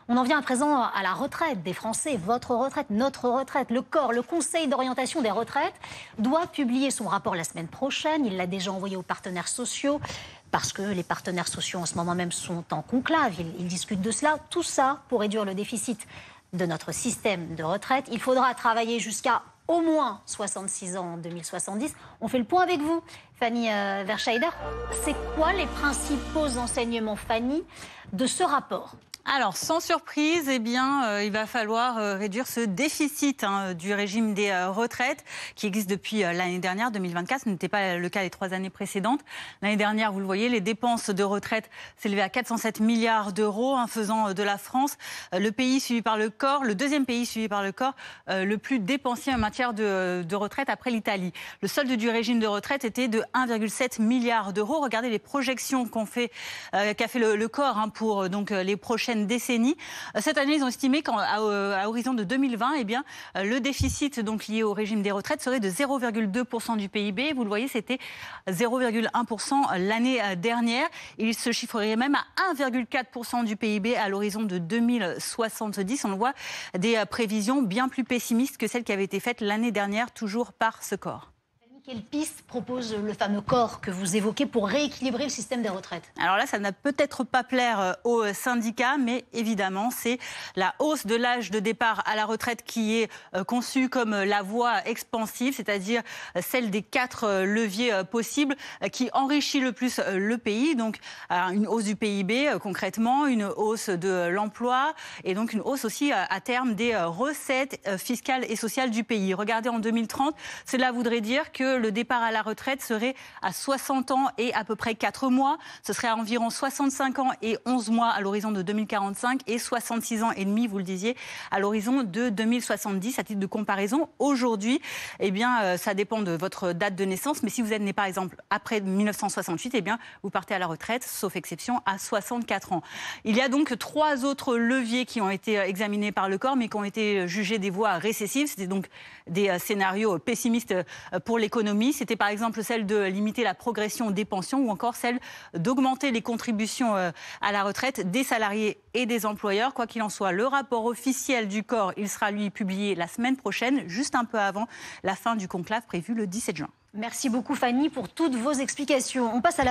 On en vient à présent à la retraite des Français, votre retraite, notre retraite. Le corps, le Conseil d'orientation des retraites, doit publier son rapport la semaine prochaine. Il l'a déjà envoyé aux partenaires sociaux, parce que les partenaires sociaux en ce moment même sont en conclave. Ils discutent de cela. Tout ça pour réduire le déficit de notre système de retraite. Il faudra travailler jusqu'à au moins 66 ans en 2070. On fait le point avec vous, Fanny Verscheider. C'est quoi les principaux enseignements, Fanny, de ce rapport ? Alors, sans surprise, il va falloir réduire ce déficit du régime des retraites qui existe depuis l'année dernière, 2024. Ce n'était pas le cas les 3 années précédentes. L'année dernière, vous le voyez, les dépenses de retraite s'élevaient à 407 milliards d'euros, faisant de la France le pays suivi par le corps, le deuxième pays suivi par le corps, le plus dépensier en matière de retraite après l'Italie. Le solde du régime de retraite était de 1,7 milliard d'euros. Regardez les projections qu'a fait le corps pour donc les prochaines décennies. Cette année, ils ont estimé qu'à horizon de 2020, le déficit donc lié au régime des retraites serait de 0,2% du PIB. Vous le voyez, c'était 0,1% l'année dernière. Il se chiffrerait même à 1,4% du PIB à l'horizon de 2070. On le voit, des prévisions bien plus pessimistes que celles qui avaient été faites l'année dernière, toujours par ce corps. Quelle piste propose le fameux corps que vous évoquez pour rééquilibrer le système des retraites ? Alors là, ça n'a peut-être pas plaire aux syndicats, mais évidemment, c'est la hausse de l'âge de départ à la retraite qui est conçue comme la voie expansive, c'est-à-dire celle des 4 leviers possibles qui enrichit le plus le pays. Donc, une hausse du PIB concrètement, une hausse de l'emploi et donc une hausse aussi à terme des recettes fiscales et sociales du pays. Regardez, en 2030, cela voudrait dire que le départ à la retraite serait à 60 ans et à peu près 4 mois. Ce serait à environ 65 ans et 11 mois à l'horizon de 2045 et 66 ans et demi, vous le disiez, à l'horizon de 2070. À titre de comparaison, aujourd'hui, ça dépend de votre date de naissance. Mais si vous êtes né, par exemple, après 1968, vous partez à la retraite, sauf exception, à 64 ans. Il y a donc 3 autres leviers qui ont été examinés par le corps, mais qui ont été jugés des voies récessives. C'était donc des scénarios pessimistes pour l'économie. C'était par exemple celle de limiter la progression des pensions ou encore celle d'augmenter les contributions à la retraite des salariés et des employeurs. Quoi qu'il en soit, le rapport officiel du corps, il sera lui publié la semaine prochaine, juste un peu avant la fin du conclave prévu le 17 juin. Merci beaucoup, Fanny, pour toutes vos explications. On passe à la